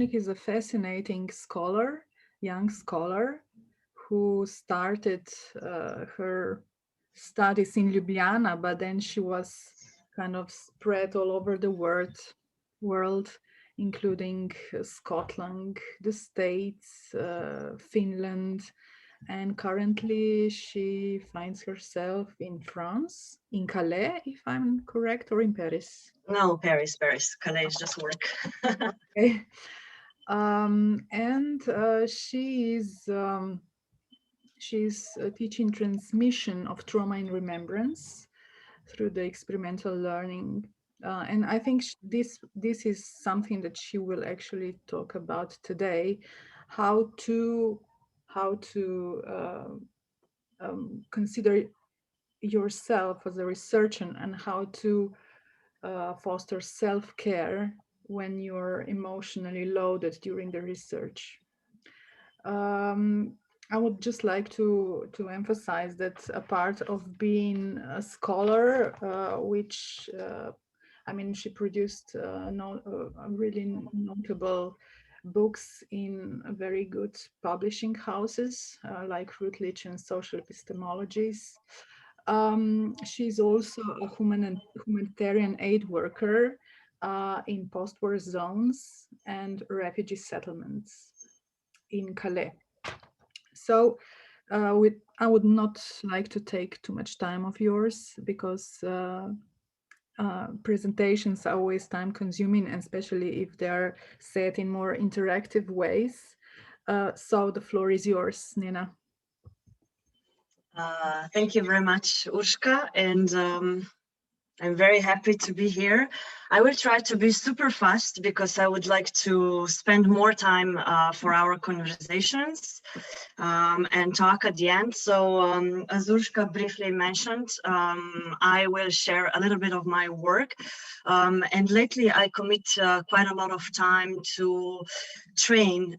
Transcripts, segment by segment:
is a fascinating scholar, young scholar, who started her studies in Ljubljana, but then she was kind of spread all over the world, including Scotland, the States, Finland, and currently she finds herself in France, in Calais, if I'm correct, or in Paris. No, Paris, Paris. Calais is just work. Okay. And she's teaching transmission of trauma and remembrance through the experimental learning. And I think this is something that she will actually talk about today, how to consider yourself as a researcher and how to foster self-care when you're emotionally loaded during the research. Um, I would just like to emphasize that a part of being a scholar, which I mean, she produced really notable books in very good publishing houses like Routledge and Social Epistemologies. She's also a humanitarian aid worker in post-war zones and refugee settlements in Calais. So I would not like to take too much time of yours because presentations are always time consuming, and especially if they're set in more interactive ways. So the floor is yours, Nena. Thank you very much, Urška, and I'm very happy to be here. I will try to be super fast because I would like to spend more time for our conversations and talk at the end. So as Urška briefly mentioned, I will share a little bit of my work. And lately I commit quite a lot of time to train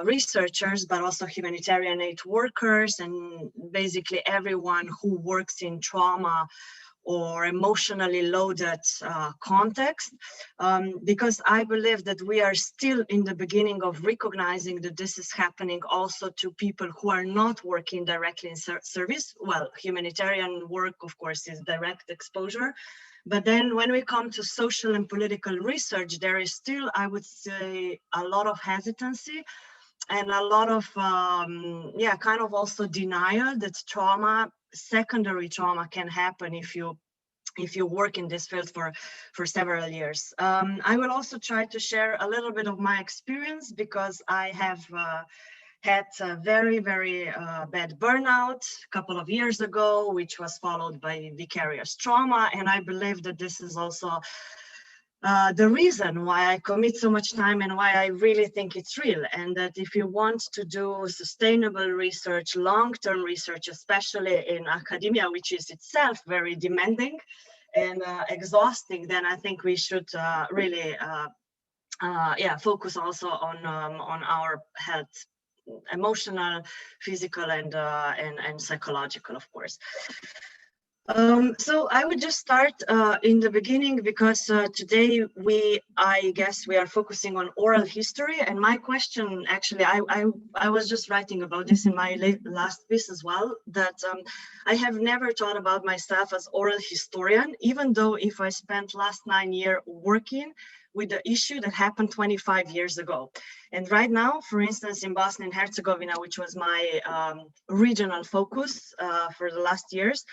researchers, but also humanitarian aid workers and basically everyone who works in trauma or emotionally loaded context, because I believe that we are still in the beginning of recognizing that this is happening also to people who are not working directly in service. Well, humanitarian work, of course, is direct exposure. But then when we come to social and political research, there is still, I would say, a lot of hesitancy and a lot of, kind of also denial that trauma, secondary trauma, can happen if you work in this field for several years. I will also try to share a little bit of my experience because I have had a very, very bad burnout a couple of years ago, which was followed by vicarious trauma. And I believe that this is also the reason why I commit so much time and why I really think it's real. And that if you want to do sustainable research, long-term research, especially in academia, which is itself very demanding and exhausting, then I think we should really focus also on our health, emotional, physical, and psychological, of course. So I would just start in the beginning because today I guess we are focusing on oral history, and my question actually, I was just writing about this in my last piece as well, that I have never thought about myself as oral historian, even though if I spent last 9 years working with the issue that happened 25 years ago. And right now, for instance, in Bosnia and Herzegovina, which was my regional focus for the last years,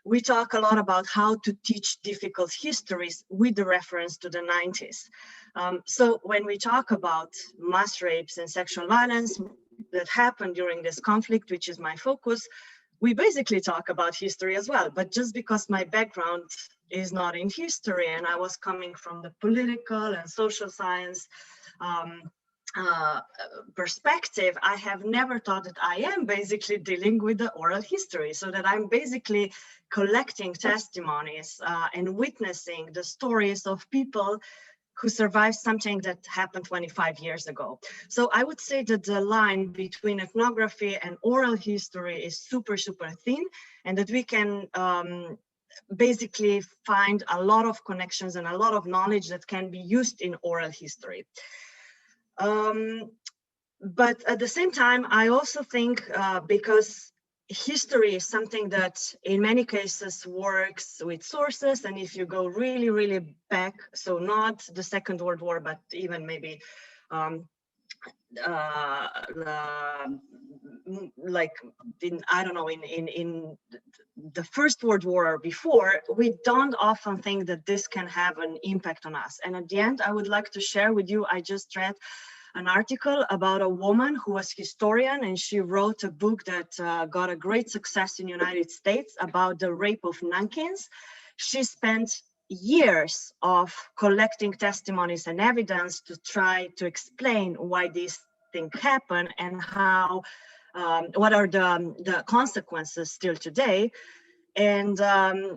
we talk a lot about how to teach difficult histories with the reference to the 90s. So when we talk about mass rapes and sexual violence that happened during this conflict, which is my focus, we basically talk about history as well. But just because my background is not in history and I was coming from the political and social science perspective, I have never thought that I am basically dealing with the oral history, so that I'm basically collecting testimonies and witnessing the stories of people who survived something that happened 25 years ago. So I would say that the line between ethnography and oral history is super, super thin, and that we can basically find a lot of connections and a lot of knowledge that can be used in oral history. But at the same time, I also think because history is something that in many cases works with sources, and if you go really, really back, so not the Second World War, but even maybe like I don't know, in the First World War or before, we don't often think that this can have an impact on us. And at the end, I would like to share with you, I just read an article about a woman who was historian, and she wrote a book that got a great success in the United States about the rape of Nankins. She spent years of collecting testimonies and evidence to try to explain why these things happen and how, what are the consequences still today. And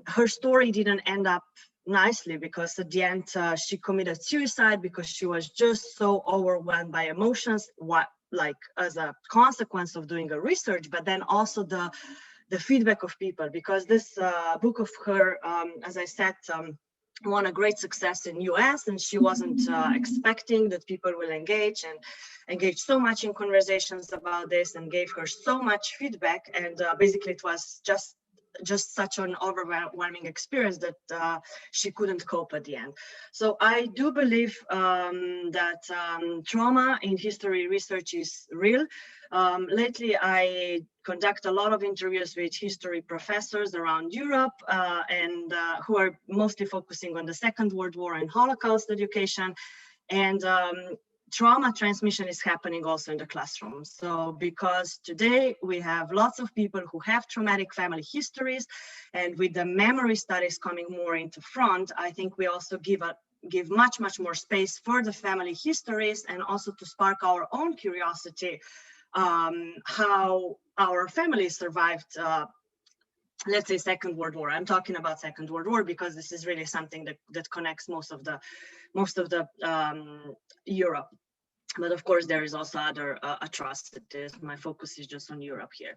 her story didn't end up nicely, because at the end she committed suicide because she was just so overwhelmed by emotions, what, like as a consequence of doing a research, but then also the feedback of people, because this book of her, as I said, won a great success in US, and she wasn't expecting that people will engage so much in conversations about this, and gave her so much feedback. And basically it was just such an overwhelming experience that she couldn't cope at the end. So I do believe that trauma in history research is real. Lately, I conduct a lot of interviews with history professors around Europe, and who are mostly focusing on the Second World War and Holocaust education. And trauma transmission is happening also in the classroom. So because today we have lots of people who have traumatic family histories, and with the memory studies coming more into front, I think we also give much more space for the family histories, and also to spark our own curiosity, how our families survived, let's say, Second World War. I'm talking about Second World War because this is really something that connects most of the Europe. But of course, there is also other atrocities. My focus is just on Europe here.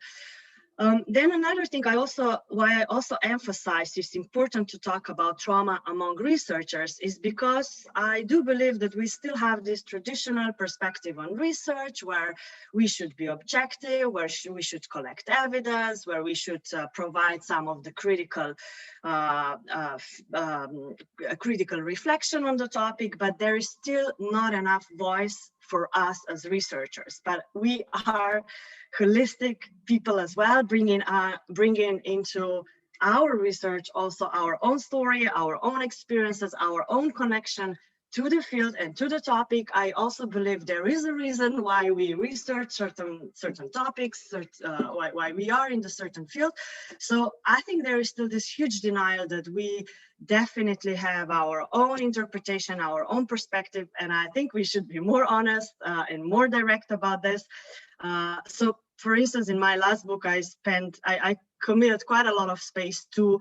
Then another thing why I also emphasize it's important to talk about trauma among researchers is because I do believe that we still have this traditional perspective on research, where we should be objective, where we should collect evidence, where we should provide some of the critical reflection on the topic, but there is still not enough voice for us as researchers. But we are holistic people as well, bringing into our research also our own story, our own experiences, our own connection to the field and to the topic. I also believe there is a reason why we research certain topics, why we are in the certain field. So I think there is still this huge denial that we definitely have our own interpretation, our own perspective, and I think we should be more honest and more direct about this. So for instance, in my last book, I committed quite a lot of space to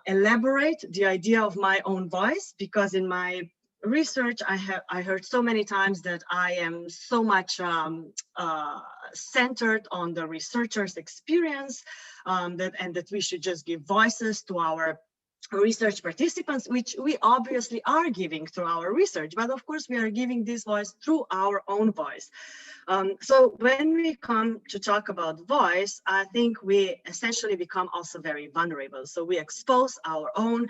elaborate the idea of my own voice, because in my research, I heard so many times that I am so much centered on the researcher's experience, and that we should just give voices to our research participants, which we obviously are giving through our research, but of course we are giving this voice through our own voice. So when we come to talk about voice, I think we essentially become also very vulnerable. So we expose our own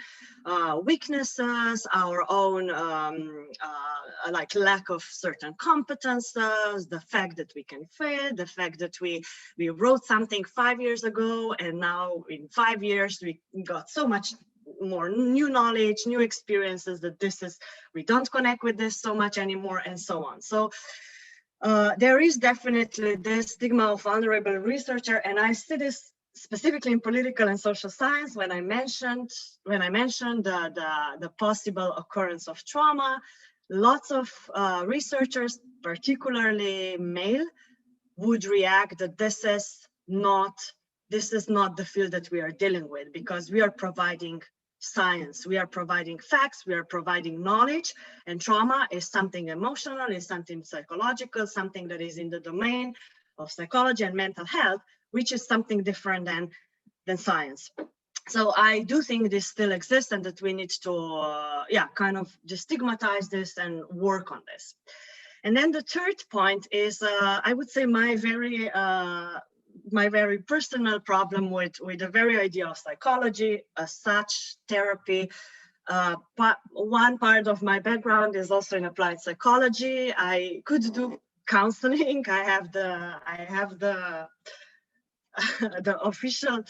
weaknesses, our own like lack of certain competences, the fact that we can fail, the fact that we wrote something 5 years ago, and now in 5 years we got so much more new knowledge, new experiences, that we don't connect with this so much anymore, and so on. So there is definitely this stigma of vulnerable researcher, and I see this specifically in political and social science when I mentioned the possible occurrence of trauma. Lots of researchers, particularly male, would react that this is not the field that we are dealing with, because we are providing science, we are providing facts, we are providing knowledge, and trauma is something emotional, is something psychological, something that is in the domain of psychology and mental health, which is something different than science. So I do think this still exists, and that we need to kind of destigmatize this and work on this. And then the third point is, I would say, my very personal problem with the very idea of psychology as such, therapy. One part of my background is also in applied psychology. I could do counseling. I have the the official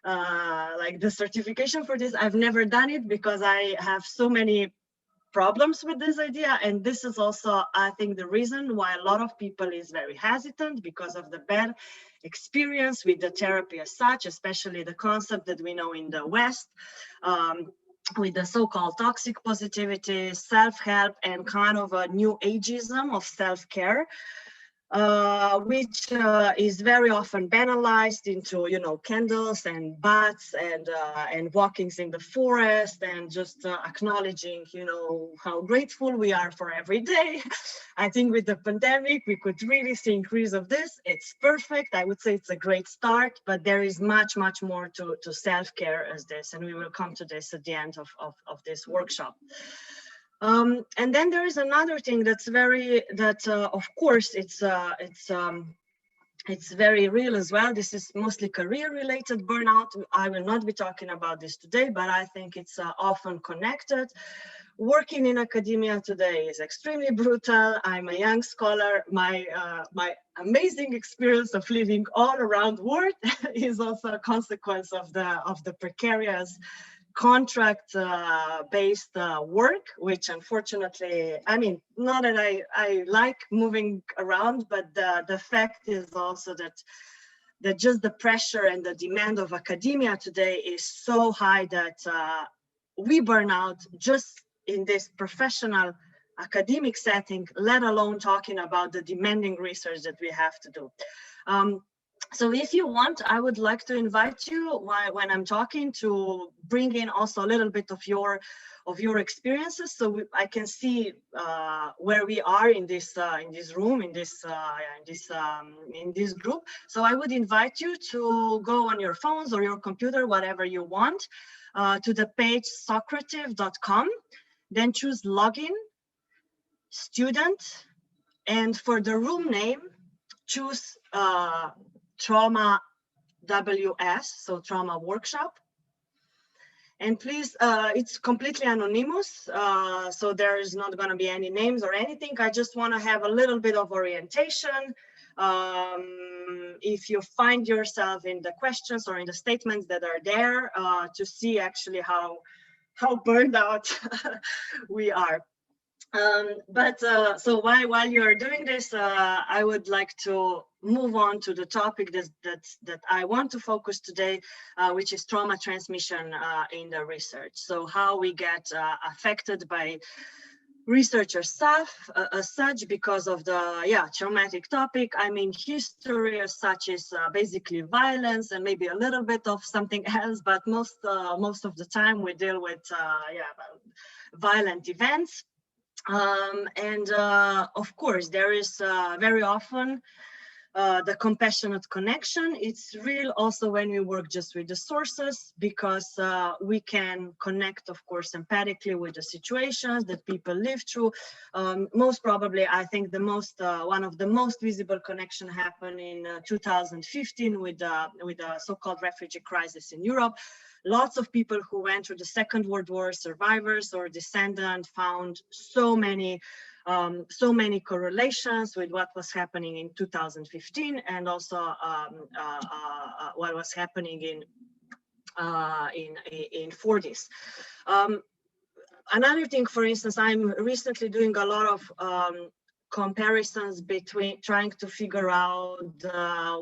like the certification for this. I've never done it because I have so many problems with this idea, and this is also, I think, the reason why a lot of people is very hesitant, because of the bad experience with the therapy as such, especially the concept that we know in the West, with the so-called toxic positivity, self-help, and kind of a new ageism of self-care, which is very often banalized into, you know, candles and baths and walkings in the forest, and just acknowledging, you know, how grateful we are for every day. I think with the pandemic, we could really see increase of this. It's perfect. I would say it's a great start, but there is much, much more to self-care as this, and we will come to this at the end of this workshop. And then there is another thing that's of course, it's very real as well. This is mostly career-related burnout. I will not be talking about this today, but I think it's often connected. Working in academia today is extremely brutal. I'm a young scholar. My amazing experience of living all around the world is also a consequence of the precarious contract-based work, which unfortunately, I mean, not that I like moving around, but the fact is also that just the pressure and the demand of academia today is so high that we burn out just in this professional academic setting, let alone talking about the demanding research that we have to do. So if you want, I would like to invite you when I'm talking to bring in also a little bit of your experiences, so I can see where we are in this room, in this group. So I would invite you to go on your phones or your computer, whatever you want, to the page socrative.com, then choose login, student, and for the room name, choose Trauma WS, so Trauma Workshop. And please, it's completely anonymous, so there is not going to be any names or anything. I just want to have a little bit of orientation. If you find yourself in the questions or in the statements that are there, to see actually how burned out we are. So while you're doing this, I would like to move on to the topic that I want to focus today, which is trauma transmission in the research. So how we get affected by researcher staff as such because of the traumatic topic. I mean, history as such is basically violence and maybe a little bit of something else, but most of the time we deal with violent events. Of course, there is very often the compassionate connection. It's real also when we work just with the sources, because we can connect, of course, empathically with the situations that people live through. Most probably, I think one of the most visible connection happened in 2015 with the so-called refugee crisis in Europe. Lots of people who went through the Second World War, survivors or descendants, found so many correlations with what was happening in 2015 and also what was happening in 40s. Another thing, for instance, I'm recently doing a lot of comparisons between trying to figure out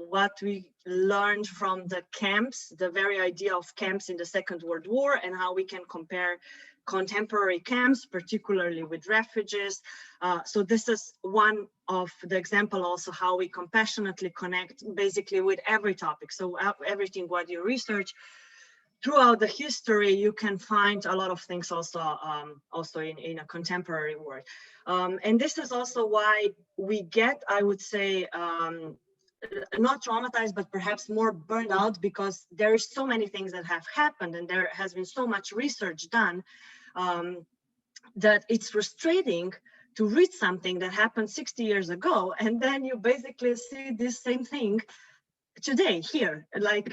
what we learned from the camps, the very idea of camps in the Second World War, and how we can compare contemporary camps, particularly with refugees. So this is one of the example also how we compassionately connect basically with every topic. So everything what you research throughout the history, you can find a lot of things also in a contemporary world. And this is also why we get, I would say, not traumatized, but perhaps more burned out, because there is so many things that have happened and there has been so much research done that it's frustrating to read something that happened 60 years ago, and then you basically see this same thing today here. Like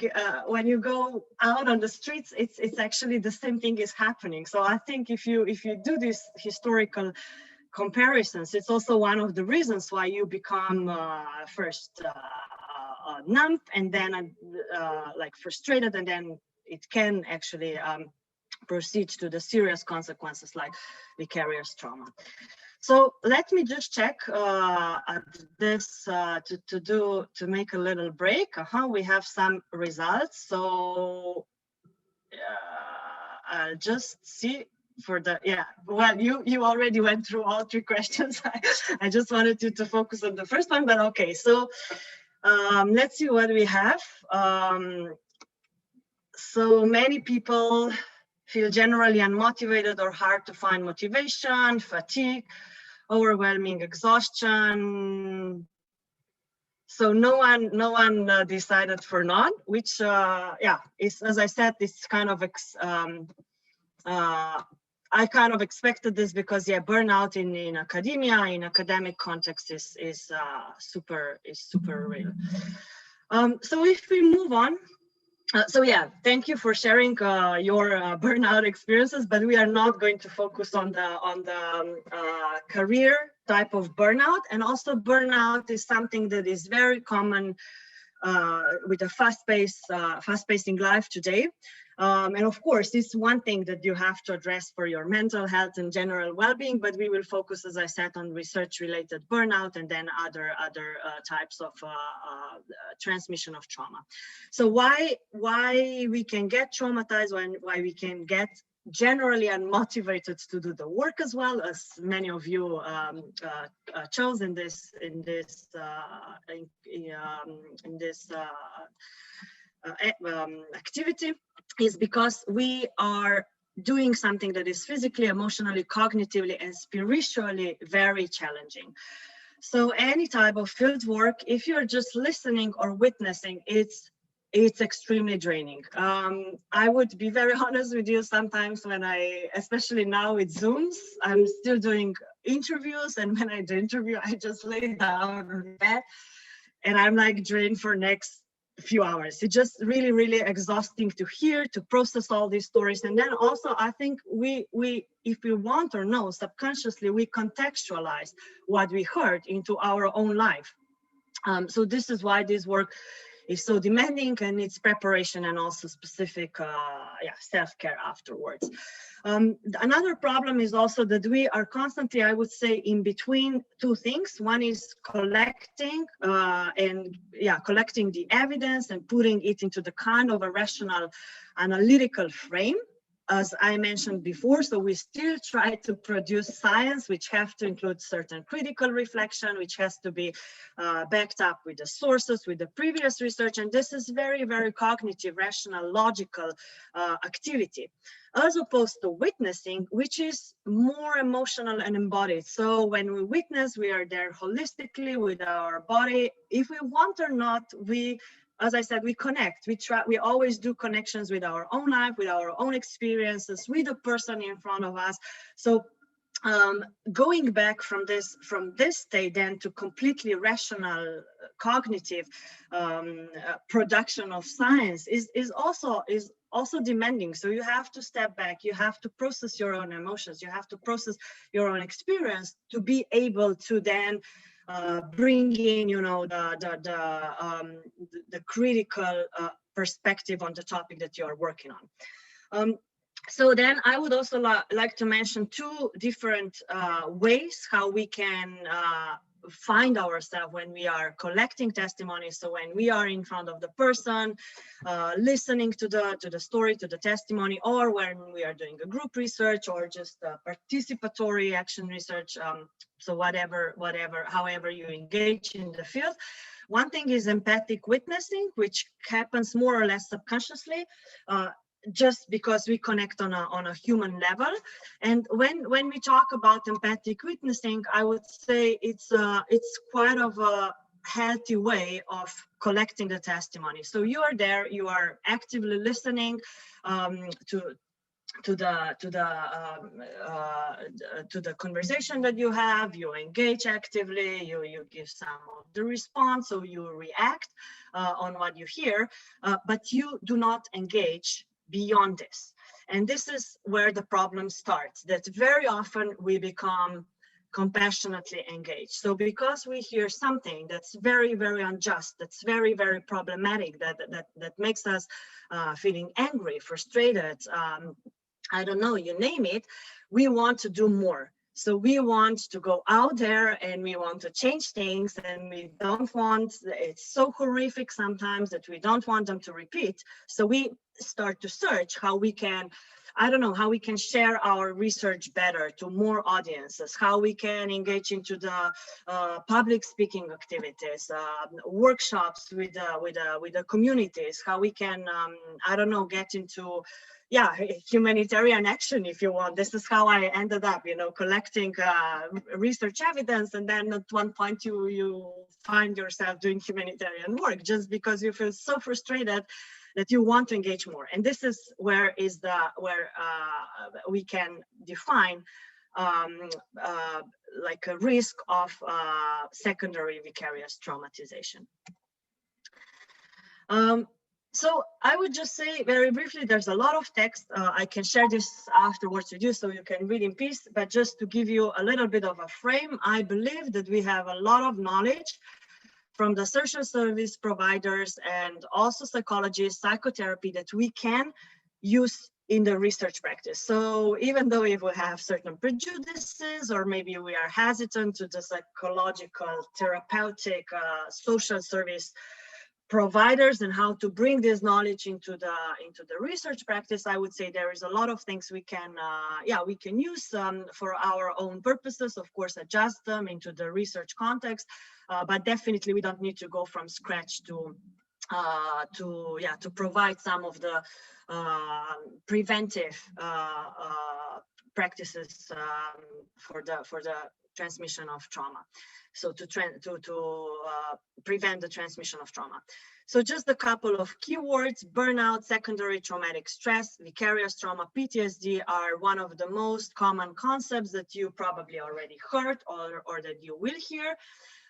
when you go out on the streets, it's actually the same thing is happening. So I think if you do these historical comparisons, it's also one of the reasons why you become first numb, and then like frustrated, and then it can actually proceed to the serious consequences like vicarious trauma. So let me just check at this to make a little break. We have some results. So I'll just see for the, well, you already went through all 3 questions. I just wanted you to focus on the first one, but okay. So let's see what we have. So many people feel generally unmotivated or hard to find motivation, fatigue, overwhelming exhaustion. So no one decided for none, which is, as I said, it's kind of I kind of expected this because burnout in academia, in academic context is super real. So if we move on. So thank you for sharing your burnout experiences, but we are not going to focus on the career type of burnout. And also burnout is something that is very common with a fast-pacing life today. And of course, it's one thing that you have to address for your mental health and general well-being, but we will focus, as I said, on research-related burnout and then other types of transmission of trauma. So why we can get traumatized, why we can get generally unmotivated to do the work, as well as many of you chose in this activity, is because we are doing something that is physically, emotionally, cognitively, and spiritually very challenging. So any type of field work, if you're just listening or witnessing, it's extremely draining. I would be very honest with you, sometimes when especially now with Zooms, I'm still doing interviews, and when I do interview, I just lay down on bed and I'm like drained for next few hours. It's just really exhausting to hear, to process all these stories. And then also, I think we if we want or no, subconsciously, we contextualize what we heard into our own life. So this is why this work is so demanding, and it's preparation and also specific self-care afterwards. Another problem is also that we are constantly, I would say, in between 2 things. One is collecting collecting the evidence and putting it into the kind of a rational analytical frame, as I mentioned before. So we still try to produce science, which have to include certain critical reflection, which has to be backed up with the sources, with the previous research. And this is very cognitive, rational, logical activity, as opposed to witnessing, which is more emotional and embodied. So when we witness, we are there holistically with our body. If we want or not, as I said, we connect, we always do connections with our own life, with our own experiences, with the person in front of us. So going back from this state then to completely rational, cognitive production of science is also demanding. So you have to step back, you have to process your own emotions, you have to process your own experience to be able to then bring in, the critical perspective on the topic that you are working on. So then I would also like to mention 2 different ways how we can find ourselves when we are collecting testimonies. So when we are in front of the person, listening to the story, to the testimony, or when we are doing a group research or just participatory action research. So however you engage in the field. One thing is empathic witnessing, which happens more or less subconsciously, just because we connect on a human level. And when we talk about empathic witnessing, I would say it's quite of a healthy way of collecting the testimony. So you are there, you are actively listening to the conversation that you have. You engage actively, you give some of the response, so you react on what you hear, but you do not engage beyond this. And this is where the problem starts, that very often we become compassionately engaged. So because we hear something that's very, very unjust, that's very, very problematic, that makes us feeling angry, frustrated, I don't know, you name it, we want to do more. So we want to go out there and we want to change things, and we don't want, it's so horrific sometimes that we don't want them to repeat. So we start to search how we can, I don't know, how we can share our research better to more audiences, how we can engage into the public speaking activities, workshops with the communities, how we can, I don't know, get into, yeah, humanitarian action, if you want. This is how I ended up, you know, collecting research evidence, and then at one point you find yourself doing humanitarian work just because you feel so frustrated that you want to engage more. And this is where we can define like a risk of secondary vicarious traumatization. So I would just say very briefly, there's a lot of text. I can share this afterwards with you so you can read in peace, but just to give you a little bit of a frame, I believe that we have a lot of knowledge from the social service providers and also psychologists, psychotherapy, that we can use in the research practice. So even though if we have certain prejudices, or maybe we are hesitant to the psychological, therapeutic, social service providers and how to bring this knowledge into the research practice, I would say there is a lot of things we can we can use for our own purposes, of course, adjust them into the research context, but definitely we don't need to go from scratch to provide some of the preventive practices for the transmission of trauma. So to prevent the transmission of trauma. So just a couple of keywords: burnout, secondary traumatic stress, vicarious trauma, PTSD are one of the most common concepts that you probably already heard or that you will hear.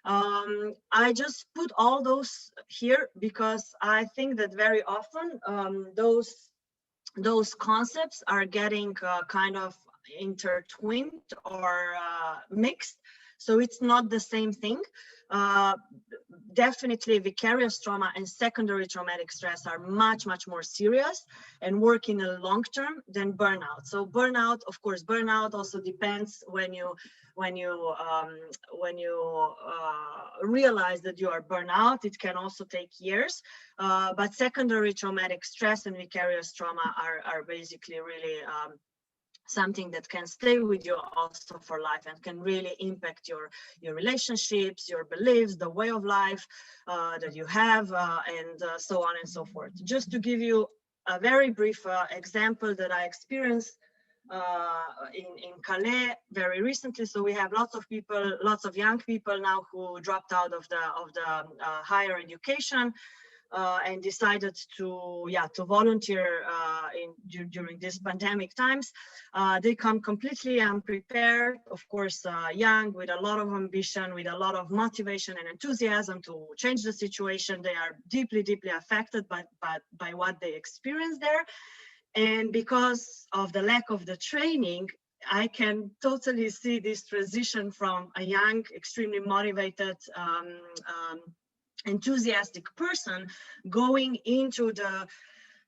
I just put all those here because I think that very often those concepts are getting kind of intertwined or mixed. So it's not the same thing. Definitely vicarious trauma and secondary traumatic stress are much, much more serious and work in the long term than burnout. So burnout, of course, burnout also depends when you realize that you are burnout. It can also take years, but secondary traumatic stress and vicarious trauma are basically really something that can stay with you also for life and can really impact your relationships, your beliefs, the way of life that you have, and so on and so forth. Just to give you a very brief example that I experienced in Calais very recently. So we have lots of young people now who dropped out of the higher education. And decided to volunteer during these pandemic times. They come completely unprepared, of course, young, with a lot of ambition, with a lot of motivation and enthusiasm to change the situation. They are deeply, deeply affected by what they experience there. And because of the lack of the training, I can totally see this transition from a young, extremely motivated, enthusiastic person going into the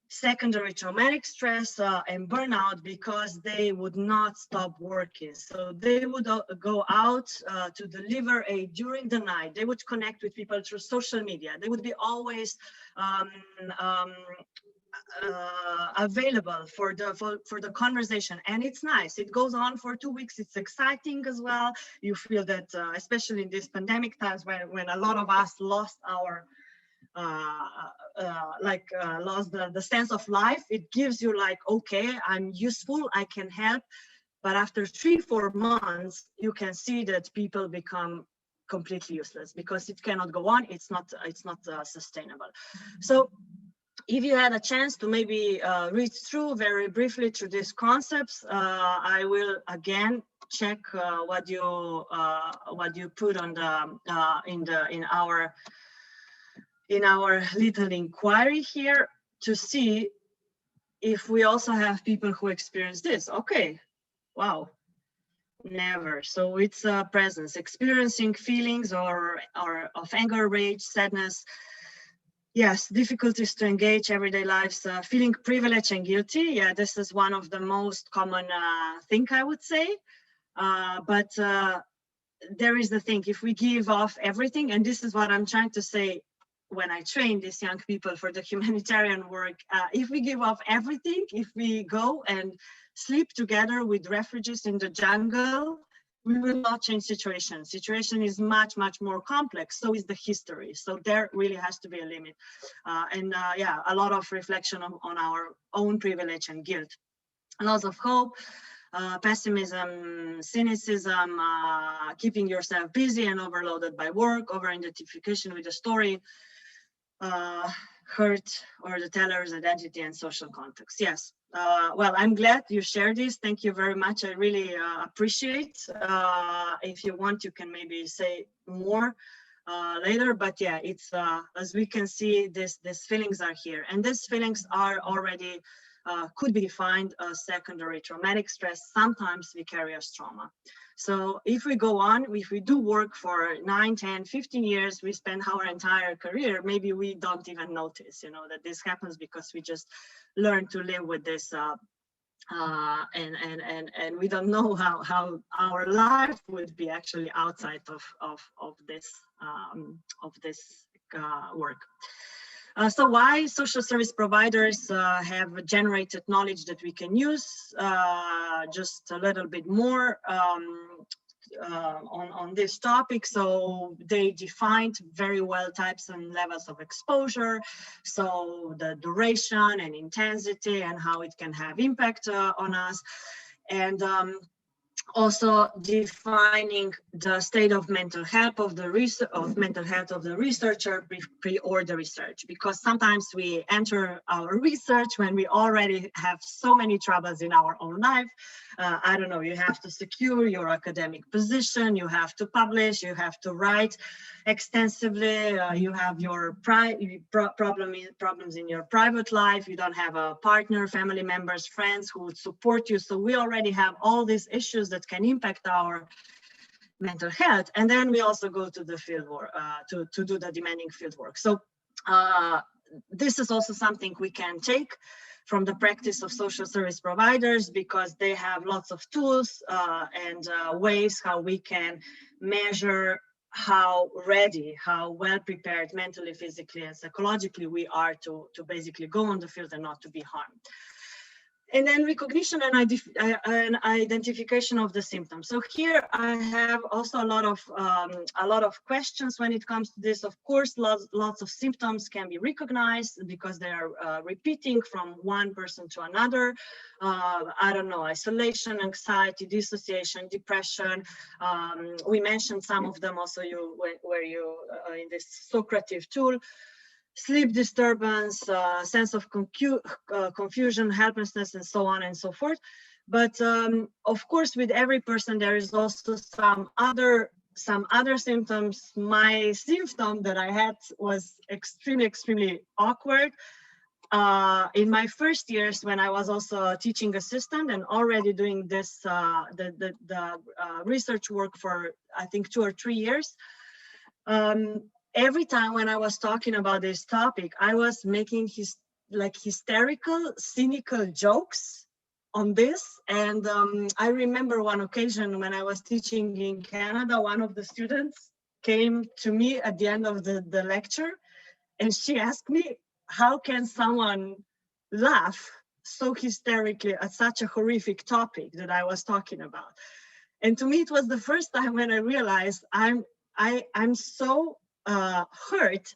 secondary traumatic stress and burnout because they would not stop working. So they would go out to deliver aid during the night. They would connect with people through social media. They would be always available for the conversation, and it's nice. It goes on for 2 weeks. It's exciting as well. You feel that especially in these pandemic times when a lot of us lost our lost the sense of life, it gives you like, okay, I'm useful, I can help. But after 3-4 months you can see that people become completely useless because it cannot go on. It's not sustainable. So if you had a chance to maybe read through very briefly through these concepts, I will again check what you put on the in our little inquiry here, to see if we also have people who experience this. Okay, wow, never. So it's a presence, experiencing feelings or of anger, rage, sadness. Yes, difficulties to engage everyday lives, feeling privileged and guilty. Yeah, this is one of the most common thing, I would say. But there is the thing, if we give off everything, and this is what I'm trying to say when I train these young people for the humanitarian work, if we give off everything, if we go and sleep together with refugees in the jungle, we will not change situation. Situation is much, much more complex. So is the history. So there really has to be a limit. Yeah, a lot of reflection on our own privilege and guilt. Loss of hope, pessimism, cynicism, keeping yourself busy and overloaded by work, over-identification with the story, hurt or the teller's identity and social context. Yes. Well, I'm glad you shared this. Thank you very much. I really appreciate. If you want, you can maybe say more later. But yeah, it's as we can see, these feelings are here, and these feelings are already could be defined as secondary traumatic stress, sometimes vicarious trauma. So if we go on, if we do work for 9, 10, 15 years, we spend our entire career, maybe we don't even notice, you know, that this happens because we just learn to live with this and we don't know how our life would be actually outside of this work. So why social service providers have generated knowledge that we can use? Just a little bit more on this topic. So they defined very well types and levels of exposure. So the duration and intensity and how it can have impact on us. And also defining the state of mental health of the researcher pre or the research, because sometimes we enter our research when we already have so many troubles in our own life. I don't know, you have to secure your academic position, you have to publish, you have to write extensively, you have your problems in your private life, you don't have a partner, family members, friends who would support you. So we already have all these issues that can impact our mental health. And then we also go to the field work, to do the demanding field work. So this is also something we can take from the practice of social service providers, because they have lots of tools and ways how we can measure how ready, how well prepared mentally, physically, and psychologically we are to basically go on the field and not to be harmed. And then recognition and identification of the symptoms. So here I have also a lot of questions when it comes to this. Of course, lots of symptoms can be recognized because they are repeating from one person to another. I don't know, isolation, anxiety, dissociation, depression. We mentioned some of them also where you in this Socrative tool. Sleep disturbance, sense of confusion, helplessness, and so on and so forth. But of course, with every person, there is also some other symptoms. My symptom that I had was extremely awkward. In my first years, when I was also a teaching assistant and already doing this, the research work for, I think, 2 or 3 years, every time when I was talking about this topic, I was making hysterical, cynical jokes on this. And I remember one occasion when I was teaching in Canada, one of the students came to me at the end of the lecture, and she asked me, how can someone laugh so hysterically at such a horrific topic that I was talking about? And to me, it was the first time when I realized I'm so hurt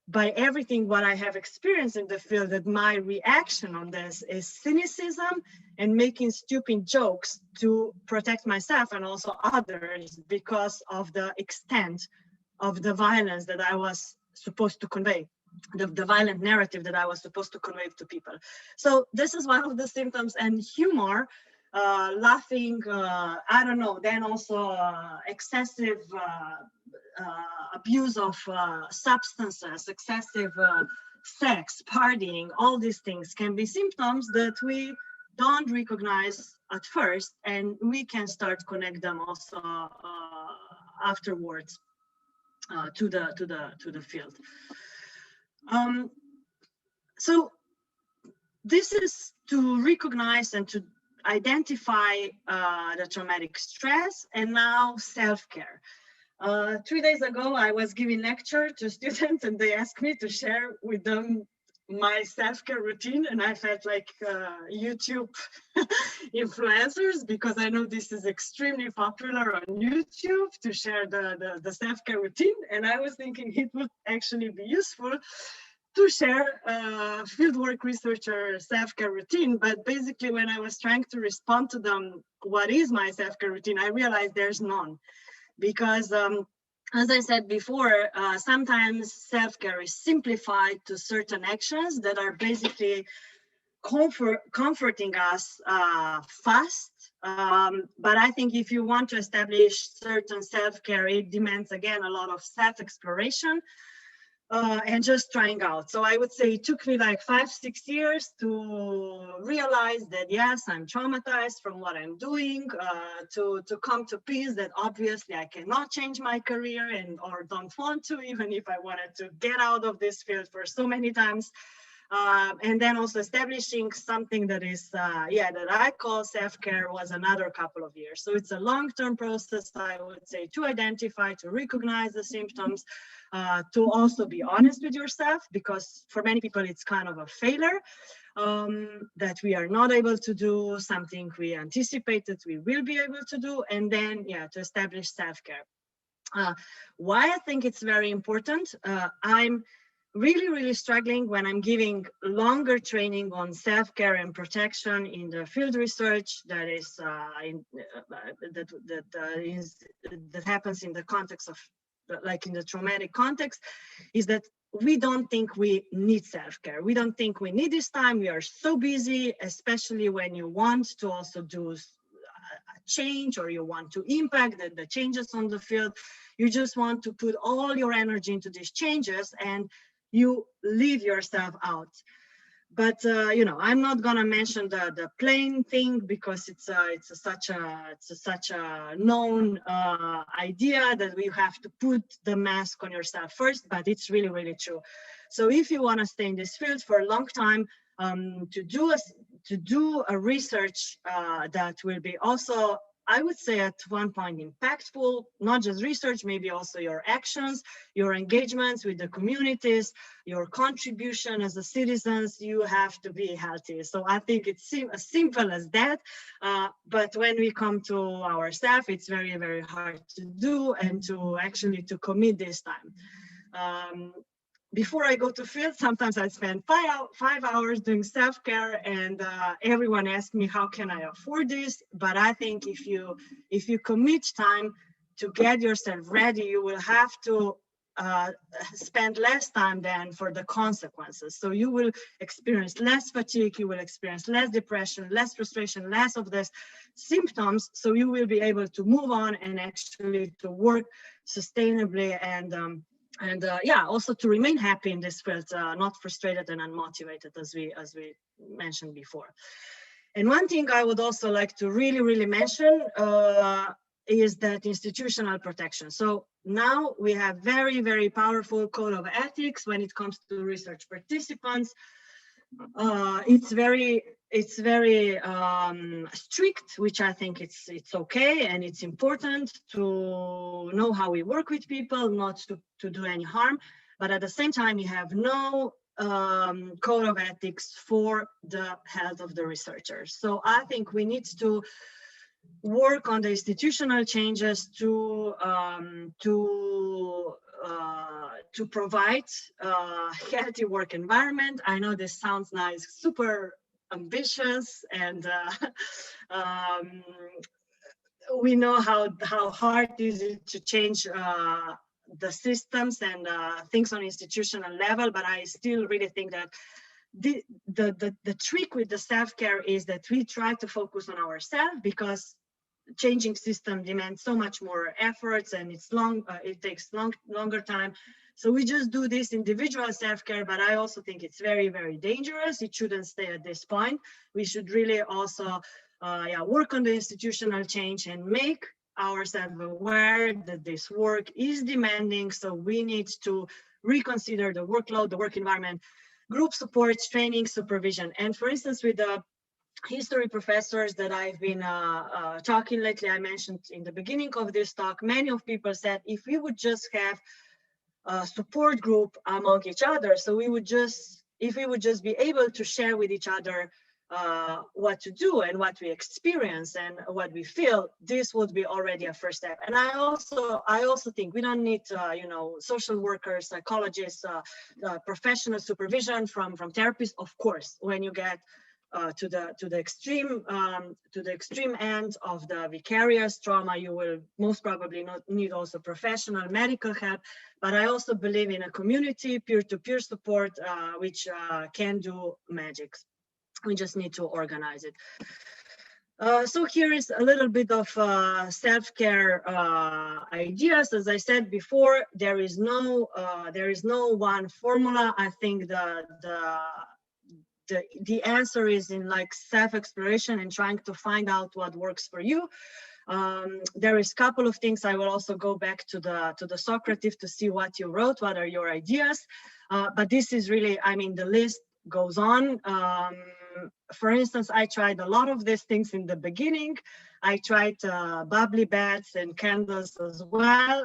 by everything what I have experienced in the field, that my reaction on this is cynicism and making stupid jokes to protect myself and also others because of the extent of the violence that I was supposed to convey. the violent narrative that I was supposed to convey to people. So this is one of the symptoms. And humor, laughing, I don't know, then also excessive abuse of substances, excessive sex, partying, all these things can be symptoms that we don't recognize at first, and we can start connect them also afterwards to the field. So this is to recognize and to identify the traumatic stress, and now self-care. 3 days ago, I was giving lecture to students, and they asked me to share with them my self-care routine, and I felt like YouTube influencers, because I know this is extremely popular on YouTube to share the self-care routine, and I was thinking it would actually be useful to share fieldwork researcher self-care routine. But basically, when I was trying to respond to them, what is my self-care routine, I realized there's none. Because as I said before, sometimes self-care is simplified to certain actions that are basically comforting us fast. But I think if you want to establish certain self-care, it demands, again, a lot of self-exploration. And just trying out. So I would say it took me like 5-6 years to realize that, yes, I'm traumatized from what I'm doing, to come to peace that obviously I cannot change my career or don't want to, even if I wanted to get out of this field for so many times. And then also establishing something that is, that I call self-care was another couple of years. So it's a long-term process, I would say, to identify, to recognize the symptoms, to also be honest with yourself, because for many people it's kind of a failure, that we are not able to do something we anticipated we will be able to do, and then, to establish self-care. Why I think it's very important, I'm really struggling when I'm giving longer training on self-care and protection in the field research that is that happens in the context of, like in the traumatic context, is that we don't think we need self-care. We don't think we need this time. We are so busy, especially when you want to also do a change, or you want to impact the changes on the field. You just want to put all your energy into these changes, and you leave yourself out. But I'm not gonna mention the plain thing, because it's such a known idea that we have to put the mask on yourself first. But it's really true. So if you want to stay in this field for a long time, to do a research that will be also, I would say, at one point impactful, not just research, maybe also your actions, your engagements with the communities, your contribution as a citizens, you have to be healthy. So I think it's as simple as that. But when we come to ourselves, it's very hard to do, and to actually to commit this time. Before I go to field, sometimes I spend 5 hours doing self-care, and everyone asks me, how can I afford this? But I think if you commit time to get yourself ready, you will have to spend less time than for the consequences. So you will experience less fatigue, you will experience less depression, less frustration, less of these symptoms. So you will be able to move on and actually to work sustainably, and also to remain happy in this field, not frustrated and unmotivated, as we mentioned before. And one thing I would also like to really mention is that institutional protection. So now we have very powerful code of ethics when it comes to research participants. It's very strict, which I think it's okay, and it's important to know how we work with people, not to do any harm. But at the same time, you have no code of ethics for the health of the researchers. So I think we need to work on the institutional changes to provide a healthy work environment. I know this sounds nice, super ambitious, and we know how hard is it to change the systems and things on institutional level, but I still really think that the trick with the self-care is that we try to focus on ourselves, because changing system demands so much more efforts, and it takes longer time. So we just do this individual self-care, but I also think it's very, very dangerous. It shouldn't stay at this point. We should really also work on the institutional change and make ourselves aware that this work is demanding. So we need to reconsider the workload, the work environment, group support, training, supervision. And for instance, with the history professors that I've been talking lately, I mentioned in the beginning of this talk, many of people said, if we would just have a support group among each other, so if we would just be able to share with each other what to do and what we experience and what we feel, this would be already a first step. And I also think we don't need social workers, psychologists, professional supervision from therapists. Of course, when you get to the extreme end of the vicarious trauma, you will most probably not need also professional medical help. But I also believe in a community, peer-to-peer support, which can do magic. We just need to organize it. So here is a little bit of self-care ideas. As I said before, there is no one formula. I think the answer is in like self-exploration and trying to find out what works for you. There is a couple of things. I will also go back to the Socrative to see what you wrote, what are your ideas. But this is really, I mean, the list goes on. For instance, I tried a lot of these things in the beginning. I tried bubbly baths and candles as well.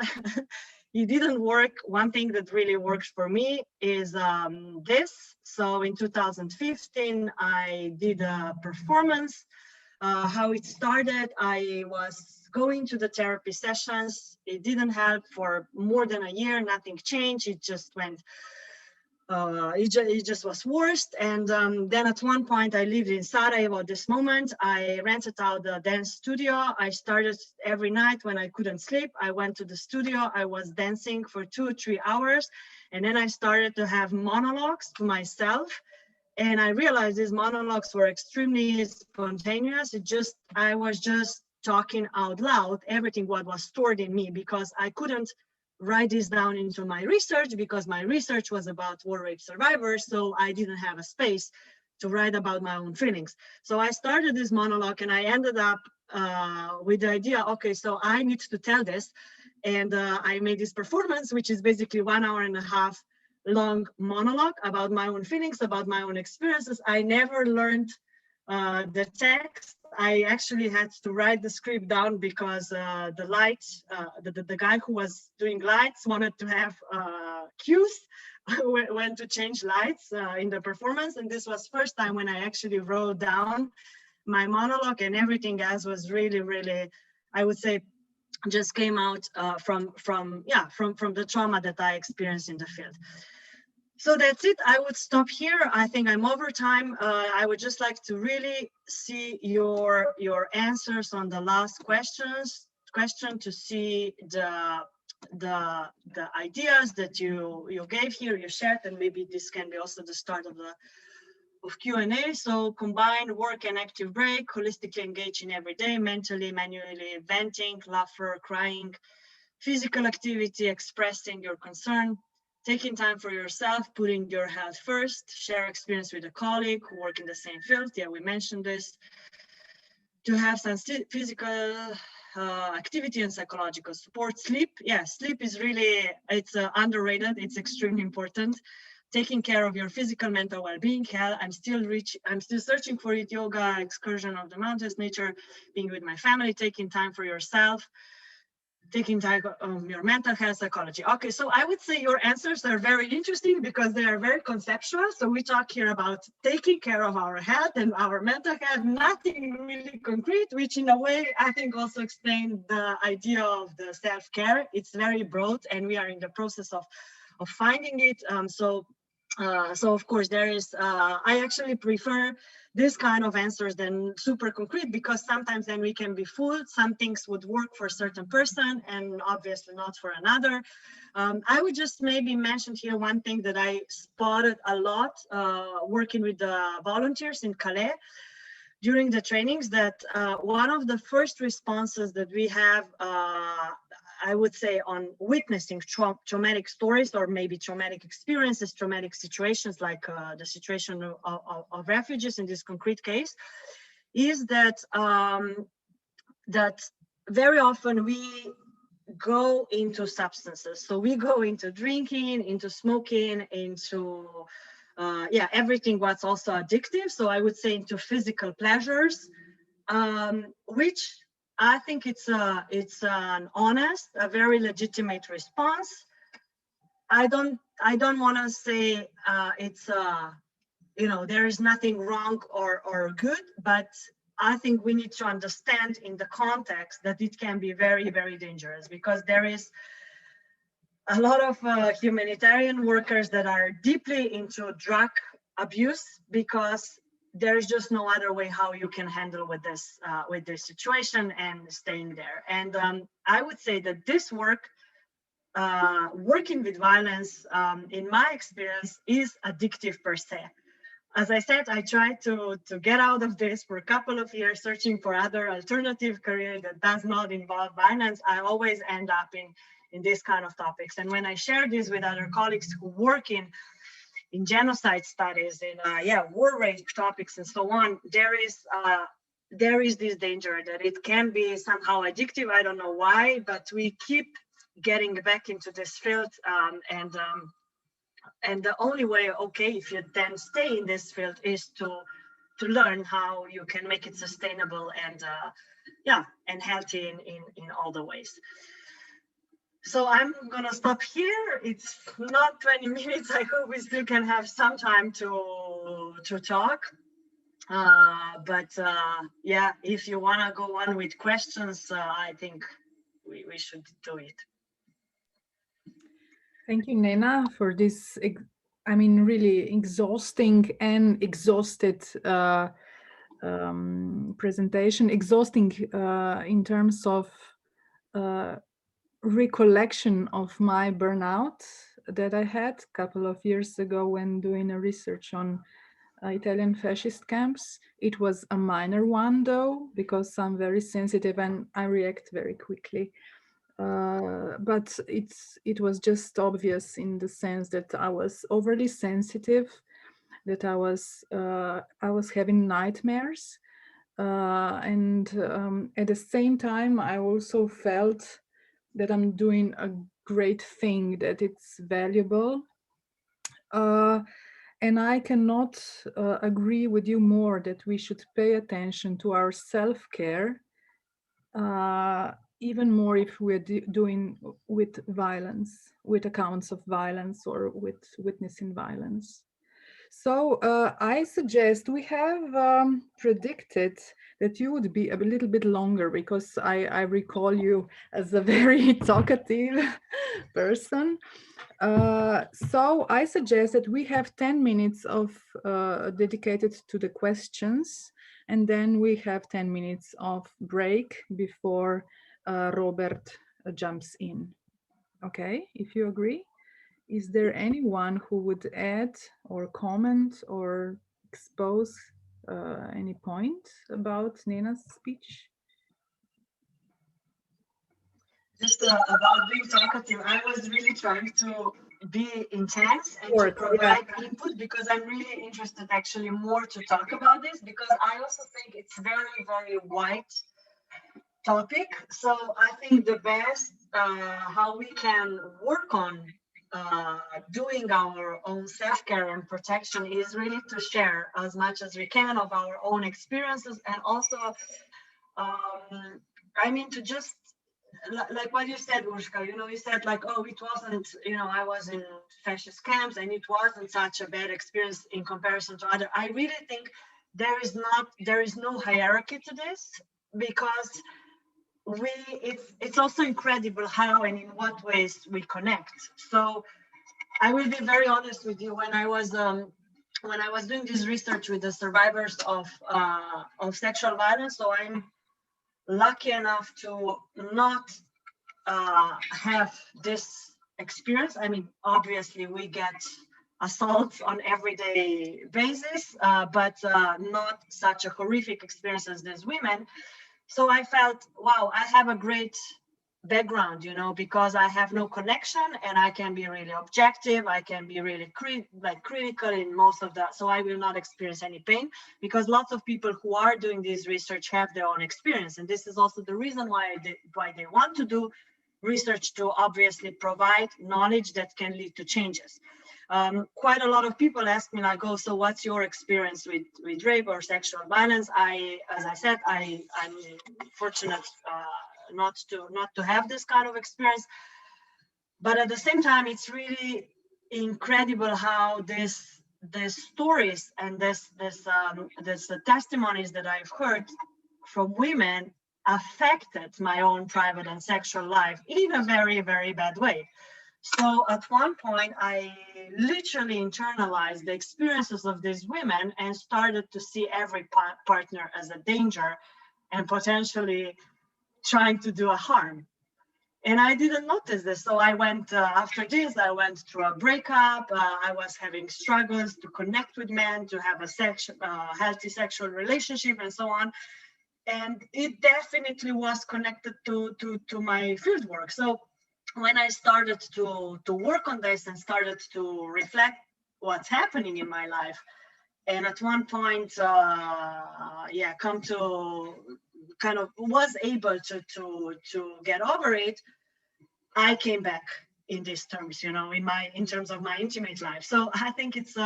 It didn't work. One thing that really works for me is this. So in 2015, I did a performance. How it started, I was going to the therapy sessions. It didn't help for more than a year. Nothing changed. It just went. It just was worse. And then at one point, I lived in Sarajevo at this moment. I rented out the dance studio. I started every night when I couldn't sleep. I went to the studio. I was dancing for 2 or 3 hours. And then I started to have monologues to myself. And I realized these monologues were extremely spontaneous. I was just talking out loud, everything what was stored in me, because I couldn't write this down into my research, because my research was about war rape survivors. So I didn't have a space to write about my own feelings. So I started this monologue, and I ended up with the idea, okay, so I need to tell this. And I made this performance, which is basically 1.5 hours long monologue about my own feelings, about my own experiences. I never learned the text. I actually had to write the script down because the lights, the guy who was doing lights wanted to have cues when to change lights in the performance. And this was first time when I actually wrote down my monologue, and everything else was really, really, I would say, just came out from the trauma that I experienced in the field. So that's it. I would stop here. I think I'm over time. I would just like to really see your answers on the last question to see the ideas that you gave here, you shared, and maybe this can be also the start of Q&A. So combine work and active break, holistically engage in every day, mentally, manually venting, laughter, crying, physical activity, expressing your concern, taking time for yourself, putting your health first, share experience with a colleague who work in the same field. Yeah, we mentioned this. To have some physical activity and psychological support. Sleep, yeah, sleep is really, it's underrated. It's extremely important. Taking care of your physical, mental well-being. Hell, I'm still searching for it. Yoga, excursion of the mountains, nature, being with my family, taking time for yourself, taking time of your mental health, psychology. Okay, so I would say your answers are very interesting because they are very conceptual. So we talk here about taking care of our health and our mental health, nothing really concrete, which in a way I think also explains the idea of the self-care. It's very broad and we are in the process of finding it. So So of course there is, I actually prefer this kind of answers than super concrete, because sometimes then we can be fooled. Some things would work for a certain person and obviously not for another. I would just maybe mention here one thing that I spotted a lot working with the volunteers in Calais during the trainings, that one of the first responses that we have, I would say, on witnessing traumatic stories, or maybe traumatic experiences, traumatic situations, like the situation of refugees in this concrete case, is that that very often we go into substances. So we go into drinking, into smoking, into everything what's also addictive. So I would say into physical pleasures, which I think it's an honest, a very legitimate response. I don't want to say it's there is nothing wrong or good, but I think we need to understand in the context that it can be very, very dangerous, because there is a lot of humanitarian workers that are deeply into drug abuse, because there's just no other way how you can handle with this situation and staying there. And I would say that this work, working with violence, in my experience, is addictive per se. As I said, I tried to get out of this for a couple of years, searching for other alternative career that does not involve violence. I always end up in this kind of topics. And when I share this with other colleagues who work in genocide studies, in war rape topics and so on, there is this danger that it can be somehow addictive. I don't know why, but we keep getting back into this field, and the only way, okay, if you then stay in this field, is to learn how you can make it sustainable and and healthy in all the ways. So I'm gonna stop here. It's not 20 minutes. I hope we still can have some time to talk. But if you wanna go on with questions, I think we should do it. Thank you, Nena, for this, really exhausting and exhausted presentation. Exhausting in terms of recollection of my burnout that I had a couple of years ago when doing a research on Italian fascist camps. It was a minor one, though, because I'm very sensitive and I react very quickly. But it was just obvious in the sense that I was overly sensitive, that I was having nightmares, and at the same time I also felt that I'm doing a great thing, that it's valuable. And I cannot agree with you more that we should pay attention to our self-care, even more if we're doing with violence, with accounts of violence or with witnessing violence. So I suggest, we have predicted that you would be a little bit longer, because I recall you as a very talkative person. So I suggest that we have 10 minutes of dedicated to the questions, and then we have 10 minutes of break before Robert jumps in. Okay, if you agree. Is there anyone who would add or comment or expose any point about Nena's speech? Just about being talkative, I was really trying to be intense and to provide input, because I'm really interested actually more to talk about this, because I also think it's very, very wide topic. So I think the best how we can work on doing our own self-care and protection is really to share as much as we can of our own experiences, and also to just like what you said, Urshka, you said like, oh, it wasn't, I was in fascist camps and it wasn't such a bad experience in comparison to other. I really think there is no hierarchy to this, because it's also incredible how and in what ways we connect. So I will be very honest with you. When I was doing this research with the survivors of sexual violence, so I'm lucky enough to not have this experience. I mean, obviously we get assaults on everyday basis, but not such a horrific experience as these women. So I felt, wow, I have a great background, because I have no connection and I can be really objective. I can be really critical in most of that. So I will not experience any pain, because lots of people who are doing this research have their own experience. And this is also the reason why they want to do research, to obviously provide knowledge that can lead to changes. Quite a lot of people ask me, like, oh, so what's your experience with rape or sexual violence? As I said, I'm fortunate not to have this kind of experience, but at the same time, it's really incredible how the stories and this testimonies that I've heard from women affected my own private and sexual life in a very, very bad way. So at one point, I literally internalized the experiences of these women and started to see every partner as a danger and potentially trying to do a harm. And I didn't notice this. So I went, after this, I went through a breakup. I was having struggles to connect with men, to have a healthy sexual relationship, and so on. And it definitely was connected to my fieldwork. So when I started to work on this and started to reflect what's happening in my life, and at one point, come to kind of was able to get over it, I came back in these terms, in terms of my intimate life. So I think it's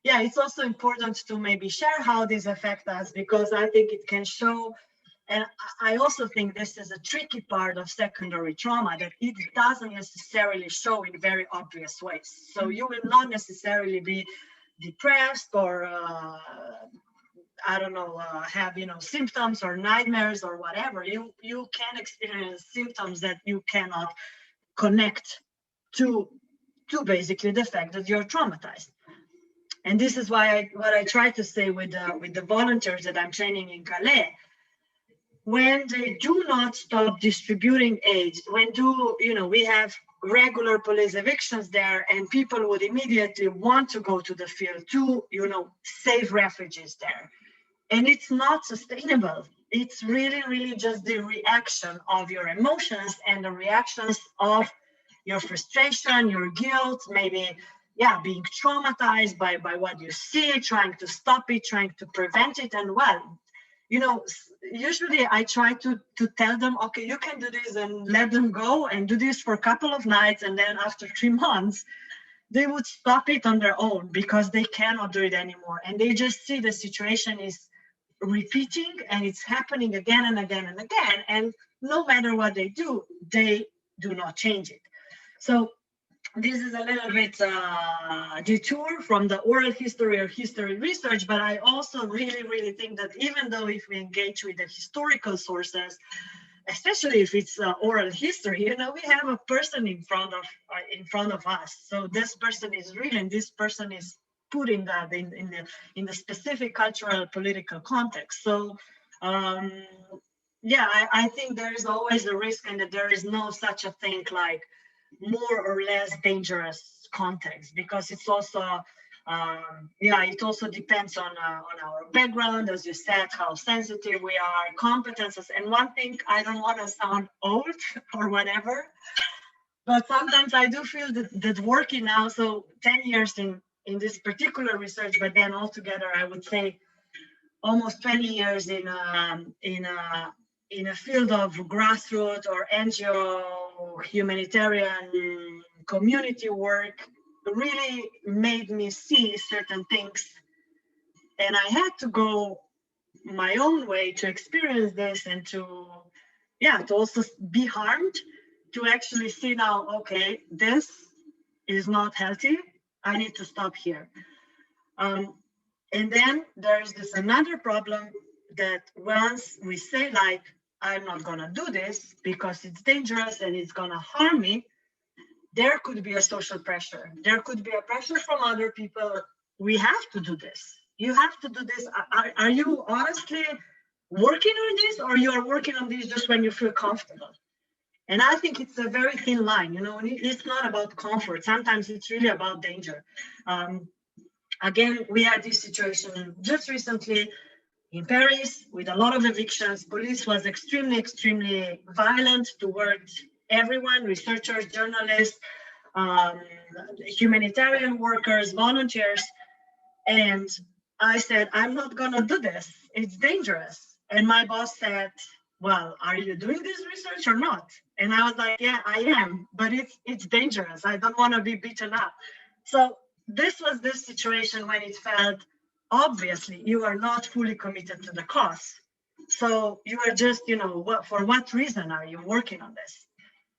it's also important to maybe share how these affect us, because I think it can show. And I also think this is a tricky part of secondary trauma, that it doesn't necessarily show in very obvious ways. So you will not necessarily be depressed or have symptoms or nightmares or whatever. You can experience symptoms that you cannot connect to basically the fact that you're traumatized. And this is why what I try to say with the volunteers that I'm training in Calais. When they do not stop distributing aid, we have regular police evictions there, and people would immediately want to go to the field to, save refugees there. And it's not sustainable. It's really, really just the reaction of your emotions and the reactions of your frustration, your guilt, maybe, being traumatized by what you see, trying to stop it, trying to prevent it. And usually I try to tell them, okay, you can do this, and let them go and do this for a couple of nights. And then after 3 months, they would stop it on their own, because they cannot do it anymore. And they just see the situation is repeating, and it's happening again and again and again. And no matter what they do not change it. So this is a little bit detour from the oral history or history research, but I also really, really think that even though if we engage with the historical sources, especially if it's oral history, we have a person in front of us. So this person is real, and this person is putting that in the specific cultural political context. So I think there is always a risk, and that there is no such a thing like more or less dangerous context, because it's also it also depends on our background, as you said, how sensitive we are, competences. And one thing, I don't want to sound old or whatever, but sometimes I do feel that working now, so 10 years in this particular research, but then altogether I would say almost 20 years in a field of grassroots or NGO humanitarian community work, really made me see certain things. And I had to go my own way to experience this, and to also be harmed, to actually see now, okay, this is not healthy. I need to stop here. And then there's this another problem, that once we say, like, I'm not gonna do this because it's dangerous and it's gonna harm me, there could be a social pressure. There could be a pressure from other people. We have to do this. You have to do this. Are you honestly working on this, or you are working on this just when you feel comfortable? And I think it's a very thin line, you know, it's not about comfort. Sometimes it's really about danger. Again, we had this situation just recently in Paris with a lot of evictions. Police was extremely, extremely violent towards everyone, researchers, journalists, humanitarian workers, volunteers. And I said, I'm not gonna do this. It's dangerous. And my boss said, well, are you doing this research or not? And I was like, yeah, I am, but it's dangerous. I don't want to be beaten up. So this was this situation when it felt, obviously, you are not fully committed to the cause. So you are just, you know, for what reason are you working on this?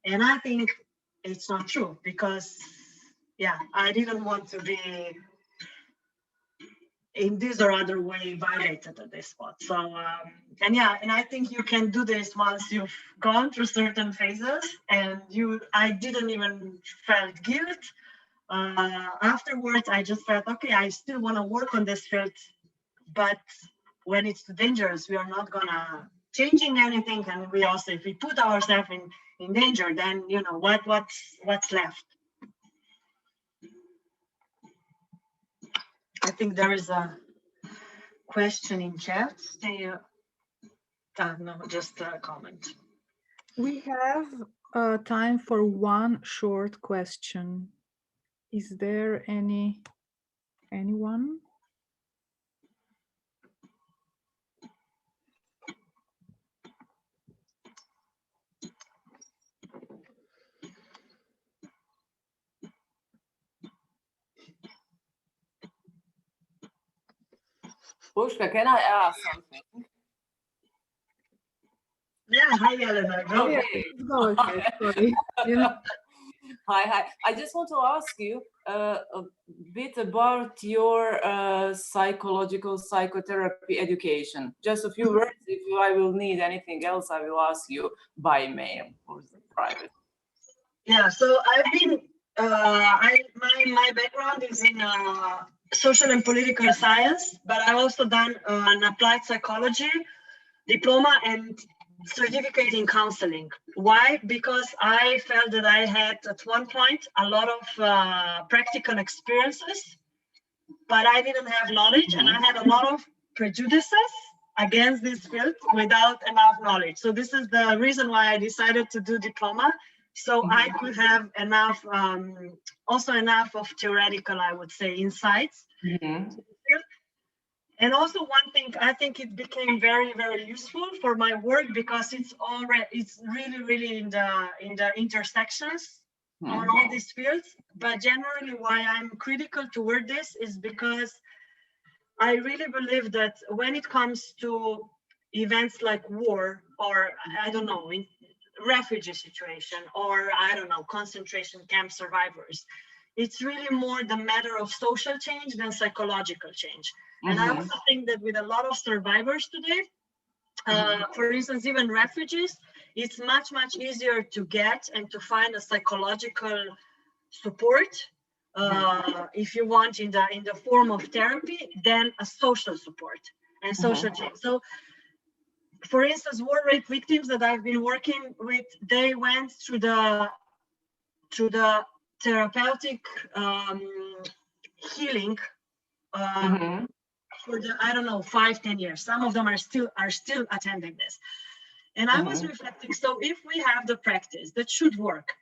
And I think it's not true because, yeah, I didn't want to be in this or other way violated at this spot. So, and yeah, and I think you can do this once you've gone through certain phases, and I didn't even felt guilt. Afterwards, I just felt, okay, I still want to work on this field, but when it's too dangerous, we are not gonna changing anything. And we also, if we put ourselves in danger, then, you know, what's left? I think there is a question in chat. No, just a comment. We have time for one short question. Is there anyone? Pushka, can I ask something? Yeah, hi, Elena. Okay. Go ahead. Sorry. Yeah. Hi. I just want to ask you a bit about your psychological psychotherapy education. Just a few words. If I will need anything else, I will ask you by mail or private. Yeah, so I've been, my background is in social and political science, but I've also done an applied psychology diploma and certificate in counseling. Why? Because I felt that I had at one point a lot of practical experiences, but I didn't have knowledge, and I had a lot of prejudices against this field without enough knowledge. So this is the reason why I decided to do diploma. So I could have enough, also enough of theoretical, I would say, insights. And also one thing, I think it became very, very useful for my work because it's really in the intersections on all these fields. But generally, why I'm critical toward this is because I really believe that when it comes to events like war, or I don't know, refugee situation, or I don't know, concentration camp survivors, it's really more the matter of social change than psychological change. And I also think that with a lot of survivors today, for instance, even refugees, it's much, much easier to get and to find a psychological support, if you want, in the form of therapy, than a social support and social change. So, for instance, war rape victims that I've been working with, they went through the therapeutic healing for the, I don't know, 5-10 years. Some of them are still attending this. And I was reflecting, so if we have the practice that should work,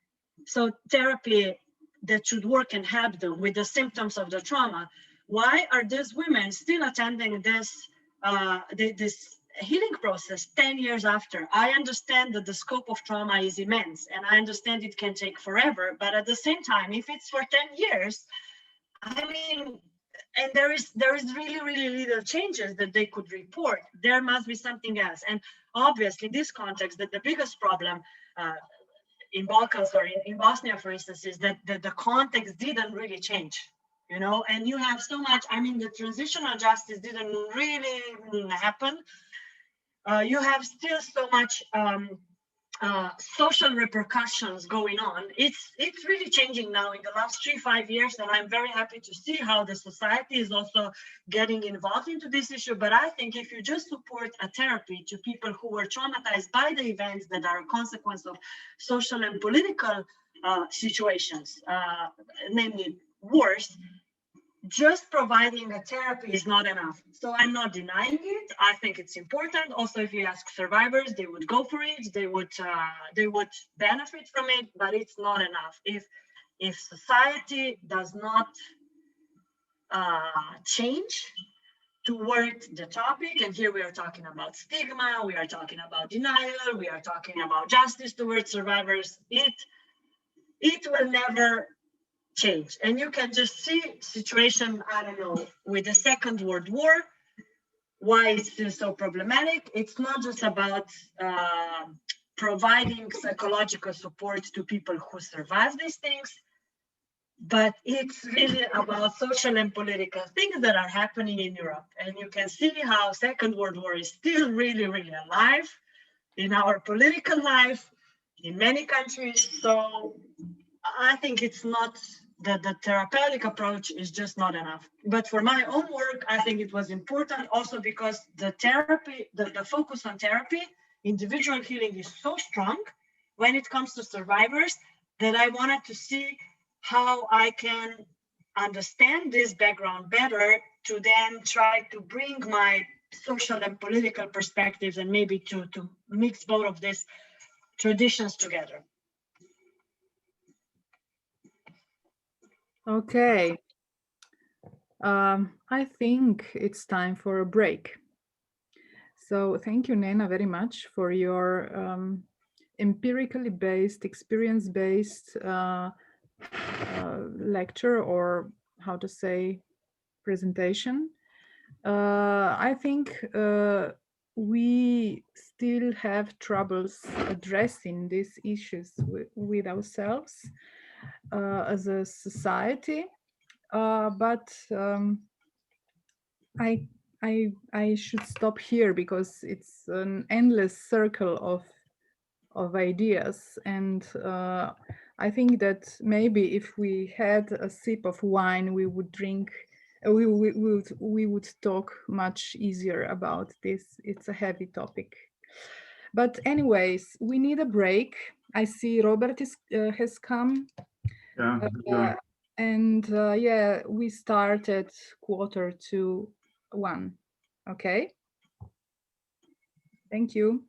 so therapy that should work and help them with the symptoms of the trauma, why are these women still attending this this healing process 10 years after? I understand that the scope of trauma is immense, and I understand it can take forever, but at the same time, if it's for 10 years, I mean, and there is really, really little changes that they could report, there must be something else. And obviously, this context, that the biggest problem in Balkans or in Bosnia, for instance, is that the context didn't really change, you know, and you have so much, I mean, the transitional justice didn't really happen. You have still so much social repercussions going on. It's really changing now in the last 3-5 years, and I'm very happy to see how the society is also getting involved into this issue. But I think if you just support a therapy to people who were traumatized by the events that are a consequence of social and political situations, namely wars, just providing a therapy is not enough. So I'm not denying it. I think it's important. Also, if you ask survivors, they would go for it. They would benefit from it, but it's not enough. If society does not change toward the topic, and here we are talking about stigma, we are talking about denial, we are talking about justice towards survivors, it will never change. And you can just see situation, I don't know, with the Second World War, why it's still so problematic. It's not just about providing psychological support to people who survive these things, but it's really about social and political things that are happening in Europe. And you can see how Second World War is still really, really alive in our political life in many countries. So I think it's not that the therapeutic approach is just not enough. But for my own work, I think it was important also because the therapy, the focus on therapy, individual healing is so strong when it comes to survivors that I wanted to see how I can understand this background better to then try to bring my social and political perspectives and maybe to mix both of these traditions together. Okay. I think it's time for a break. So thank you, Nena, very much for your empirically based, experience-based lecture, or how to say, presentation. I think we still have troubles addressing these issues with ourselves as a society, but I should stop here because it's an endless circle of ideas, and I think that maybe if we had a sip of wine, we would drink. We would talk much easier about this. It's a heavy topic. But anyways, we need a break. I see Robert has come. Yeah. And yeah, we start at 1:45. Okay. Thank you.